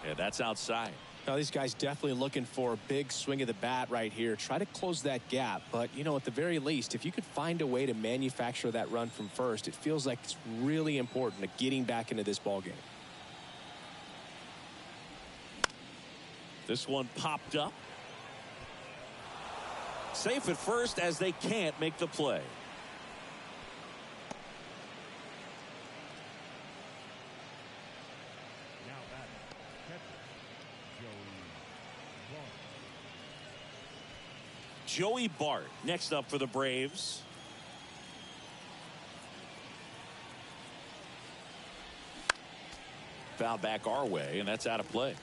And that's outside. Now, these guys definitely looking for a big swing of the bat right here. Try to close that gap. But, you know, at the very least, if you could find a way to manufacture that run from first, it feels like it's really important to getting back into this ball game. This one popped up. Safe at first as they can't make the play. Joey Bart next up for the Braves. Foul back our way, and that's out of play.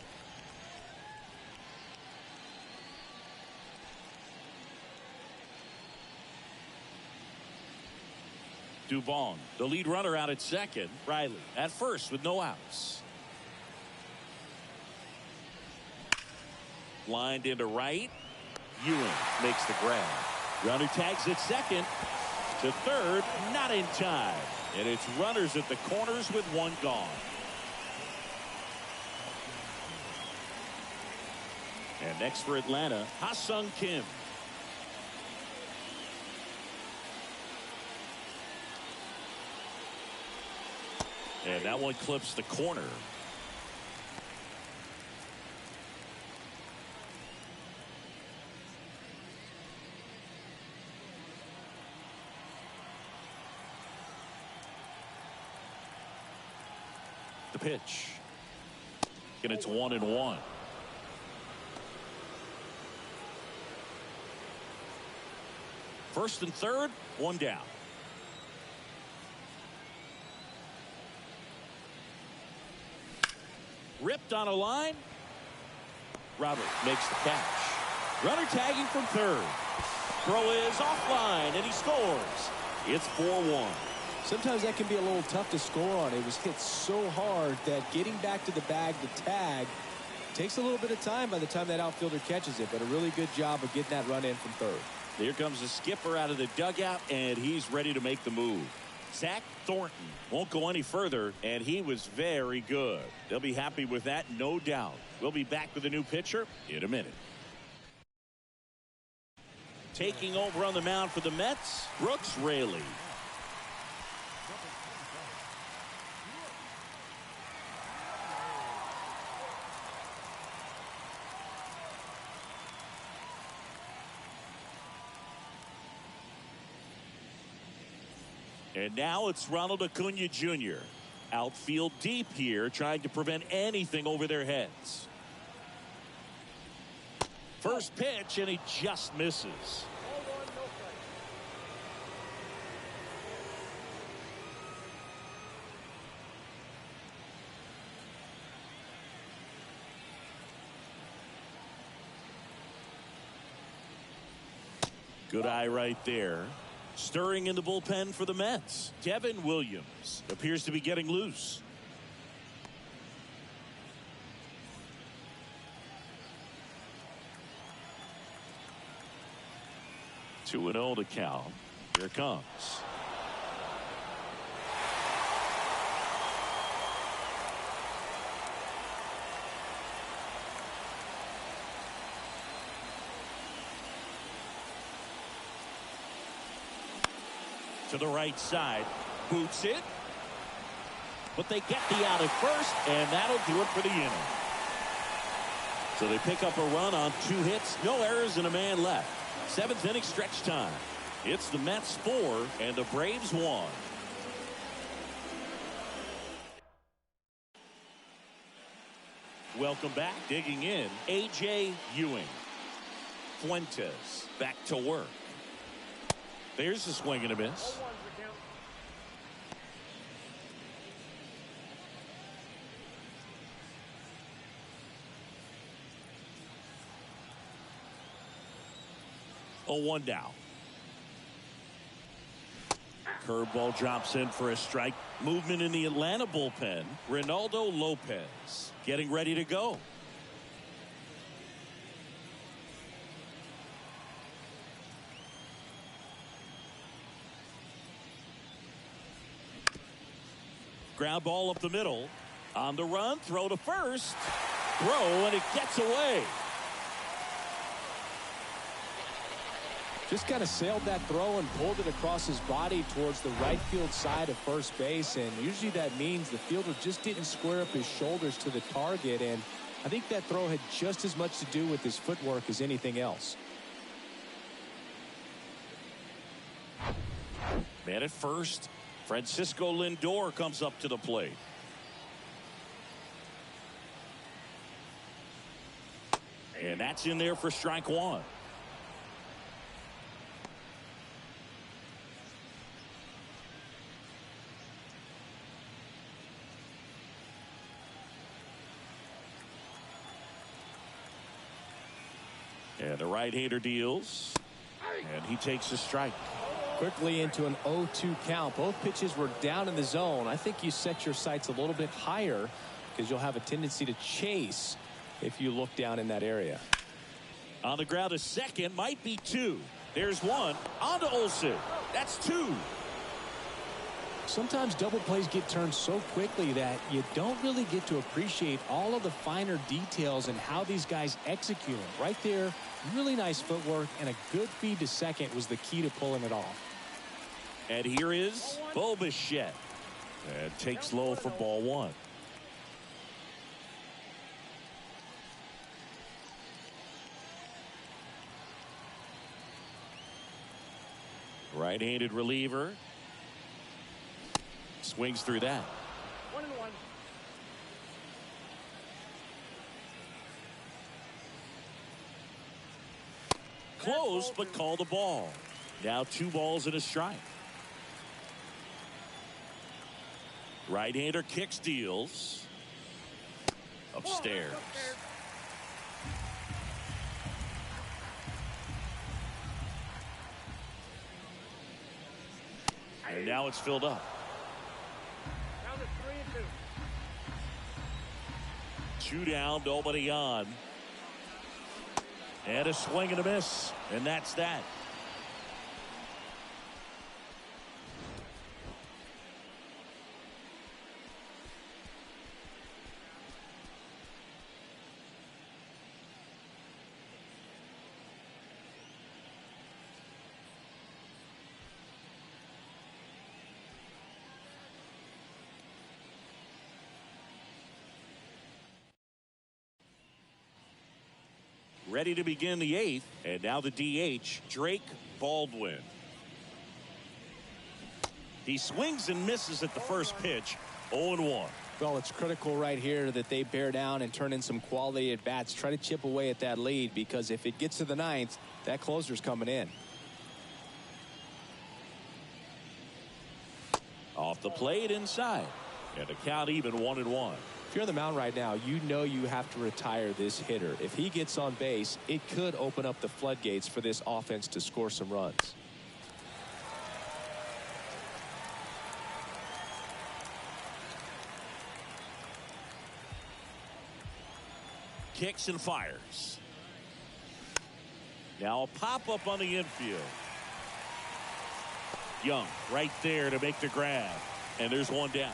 Duvall, the lead runner out at second. Riley at first with no outs. Lined into right. Ewing makes the grab. Runner tags at second. To third, not in time. And it's runners at the corners with one gone. And next for Atlanta, Ha-Sung Kim. And that one clips the corner. The pitch. And it's 1-1. First and third, one down. Ripped on a line. Robert makes the catch. Runner tagging from third. Throw is offline, and he scores. It's 4-1. Sometimes that can be a little tough to score on. It was hit so hard that getting back to the bag to tag takes a little bit of time by the time that outfielder catches it, but a really good job of getting that run in from third. Here comes the skipper out of the dugout, and he's ready to make the move. Zach Thornton won't go any further, and he was very good. They'll be happy with that, no doubt. We'll be back with a new pitcher in a minute. Taking over on the mound for the Mets, Brooks Raley. And now it's Ronald Acuna Jr. Outfield deep here, trying to prevent anything over their heads. First pitch, and he just misses. Good eye right there. Stirring in the bullpen for the Mets. Devin Williams appears to be getting loose. Two and 0 to count. Here it comes. To the right side, boots it, but they get the out at first, and that'll do it for the inning. So they pick up a run on 2 hits, no errors, and a man left. 7th inning stretch time. It's the Mets 4 and the Braves 1. Welcome back. Digging in, A.J. Ewing. Fuentes back to work. There's a swing and a miss. Oh, 1 down. Curveball drops in for a strike. Movement in the Atlanta bullpen. Ronaldo Lopez getting ready to go. Ground ball up the middle. On the run, throw to first. Throw, and it gets away. Just kind of sailed that throw and pulled it across his body towards the right field side of first base. And usually that means the fielder just didn't square up his shoulders to the target. And I think that throw had just as much to do with his footwork as anything else. Man at first. Francisco Lindor comes up to the plate. And that's in there for strike 1. And the right-hander deals. And he takes a strike. Quickly into an 0-2 count. Both pitches were down in the zone. I think you set your sights a little bit higher because you'll have a tendency to chase if you look down in that area. On the ground to second, might be two. There's one. On to Olsen. That's two. Sometimes double plays get turned so quickly that you don't really get to appreciate all of the finer details and how these guys execute them. Right there, really nice footwork, and a good feed to second was the key to pulling it off. And here is Bobichette. And takes low for ball one. Right-handed reliever. Swings through that. 1-1. Close, but called a ball. Now 2 balls and a strike. Right-hander kicks, deals. Upstairs. And now it's filled up. Down to 3-2. 2 down, nobody on. And a swing and a miss. And that's that. Ready to begin the 8th. And now the DH, Drake Baldwin. He swings and misses at the first pitch. 0-1. Well, it's critical right here that they bear down and turn in some quality at bats. Try to chip away at that lead, because if it gets to the 9th, that closer's coming in. Off the plate inside. And the count even 1-1. If you're on the mound right now, you know you have to retire this hitter. If he gets on base, it could open up the floodgates for this offense to score some runs. Kicks and fires. Now a pop-up on the infield. Young right there to make the grab. And there's one down.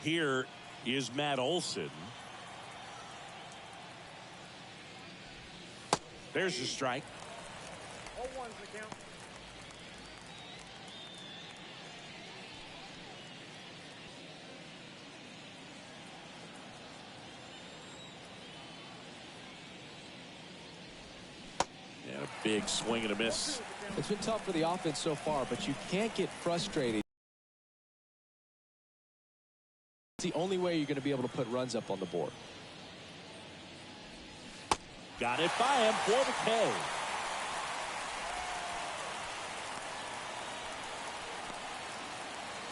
Here is Matt Olson. There's the strike. 0-1's the count. And a big swing and a miss. It's been tough for the offense so far, but you can't get frustrated. It's the only way you're going to be able to put runs up on the board. Got it by him for the K.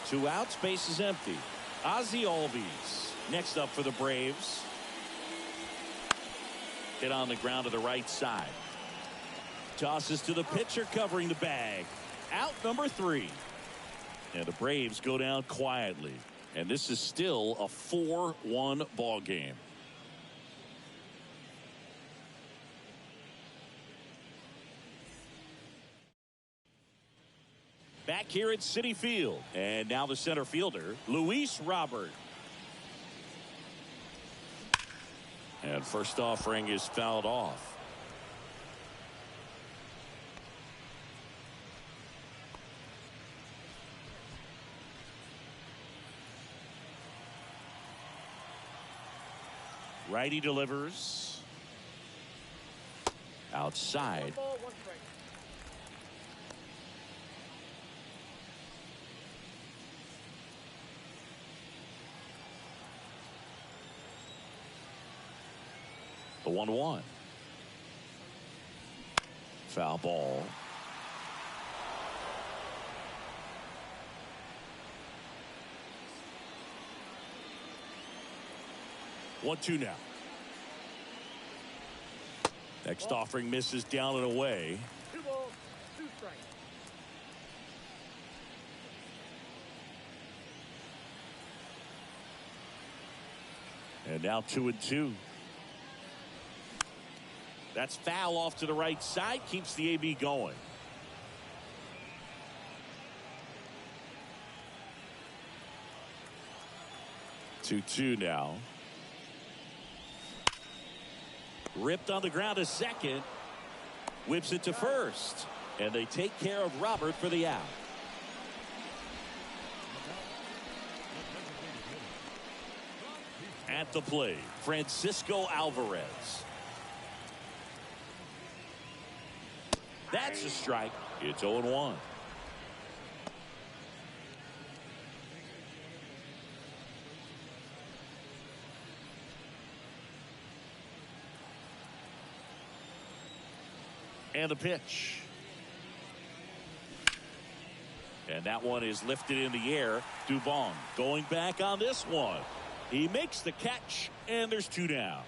Two outs, base is empty. Ozzie Albies next up for the Braves. Hit on the ground to the right side. Tosses to the pitcher covering the bag. Out number 3. And the Braves go down quietly. And this is still a 4-1 ball game. Back here at Citi Field. And now the center fielder, Luis Robert. And first offering is fouled off. Righty delivers. Outside. 1 ball, 1 strike. The 1-1. Foul ball. 1-2 now. Next offering misses down and away. 2 balls, 2 strikes. And now 2-2. That's foul off to the right side. Keeps the AB going. Two now. Ripped on the ground to second. Whips it to first. And they take care of Robert for the out. At the plate, Francisco Alvarez. That's a strike. It's 0-1. And the pitch. And that one is lifted in the air. Dubon going back on this one. He makes the catch, and there's 2 down.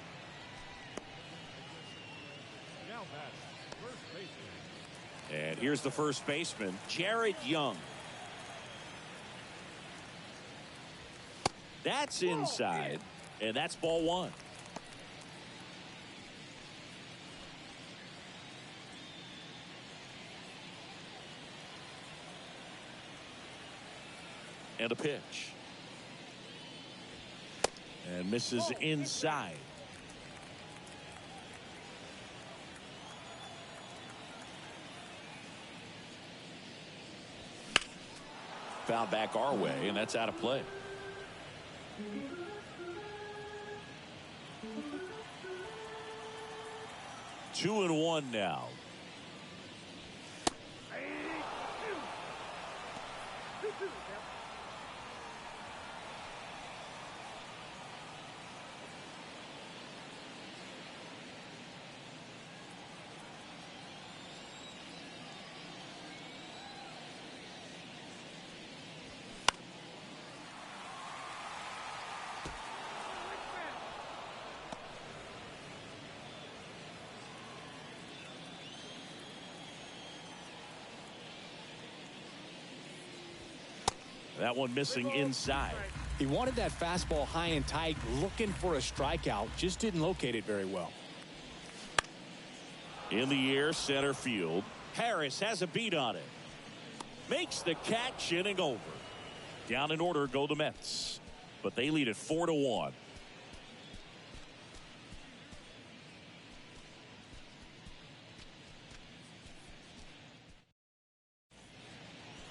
Now that's first baseman. And here's the first baseman, Jared Young. That's inside, and that's ball 1. And a pitch. And misses inside. Foul back our way, and that's out of play. Two and one now. That one missing inside. He wanted that fastball high and tight, looking for a strikeout. Just didn't locate it very well. In the air, center field. Harris has a beat on it. Makes the catch, inning over. Down in order go the Mets. But they lead it 4-1.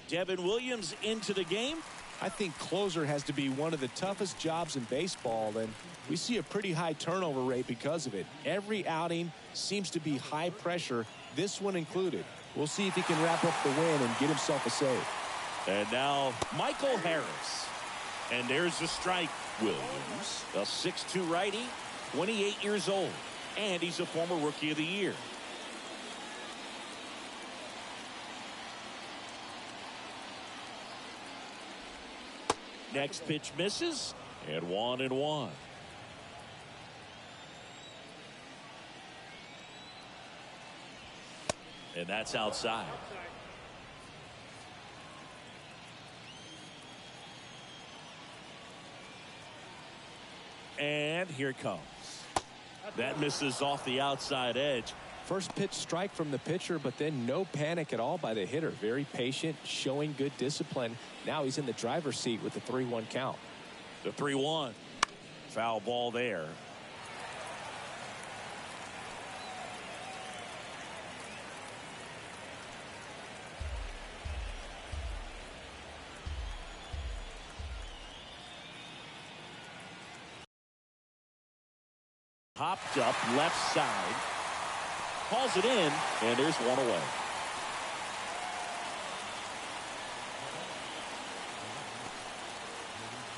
Devin Williams into the game. I think closer has to be one of the toughest jobs in baseball, and we see a pretty high turnover rate because of it. Every outing seems to be high pressure, this one included. We'll see if he can wrap up the win and get himself a save. And now Michael Harris. And there's the strike. Williams, a 6'2" righty, 28 years old, and he's a former Rookie of the Year. Next pitch misses, and 1-1. And that's outside. And here it comes. That misses off the outside edge. First pitch strike from the pitcher, but then no panic at all by the hitter. Very patient, showing good discipline. Now he's in the driver's seat with the 3-1 count. The 3-1. Foul ball there. Hopped up left side. Calls it in, and there's one away.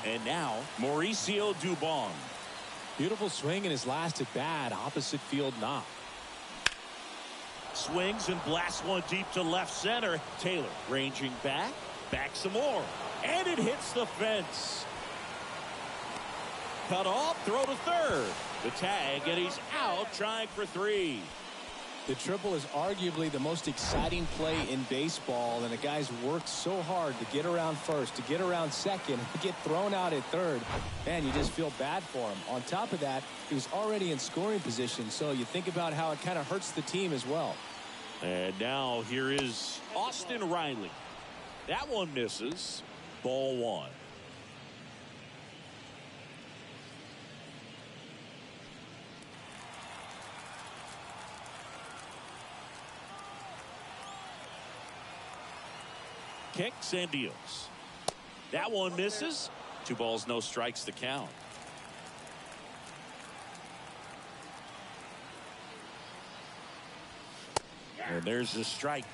And now, Mauricio Dubon. Beautiful swing in his last at bat, opposite field knock. Swings and blasts one deep to left center. Taylor ranging back some more. And it hits the fence. cut off, throw to third. The tag, and he's out trying for 3. The triple is arguably the most exciting play in baseball, and the guy's worked so hard to get around first, to get around second, and to get thrown out at third. Man, you just feel bad for him. On top of that, he was already in scoring position, so you think about how it kind of hurts the team as well. And now here is Austin Riley. That one misses. Ball 1. Kicks and deals. That one misses. 2 balls, no strikes to count. And there's the strike.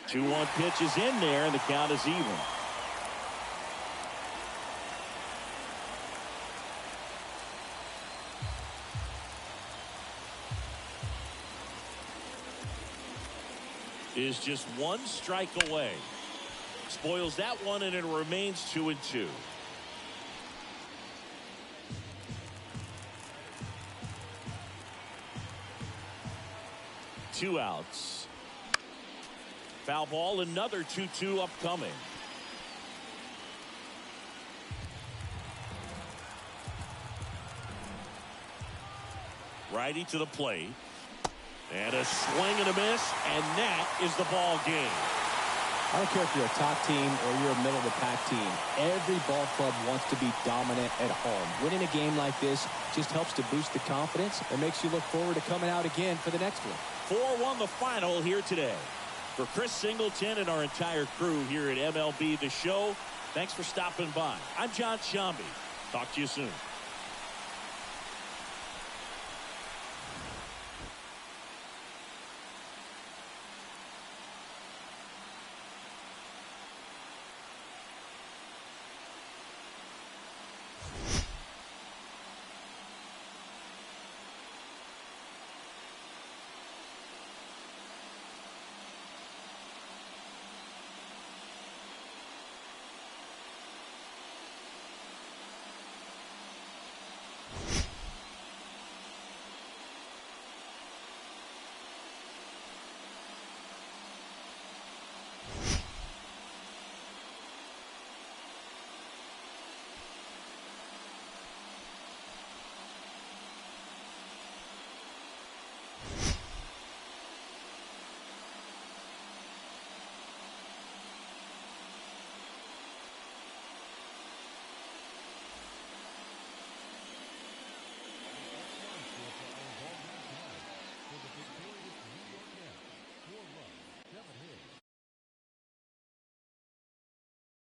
Two 1 pitch is in there, and the count is even. Is just 1 strike away. Spoils that one, and it remains 2-2. Two outs. Foul ball, another 2-2 upcoming. Righty to the plate. And a swing and a miss, and that is the ball game. I don't care if you're a top team or you're a middle of the pack team. Every ball club wants to be dominant at home. Winning a game like this just helps to boost the confidence and makes you look forward to coming out again for the next one. 4-1 the final here today. For Chris Singleton and our entire crew here at MLB The Show, thanks for stopping by. I'm John Shambi. Talk to you soon.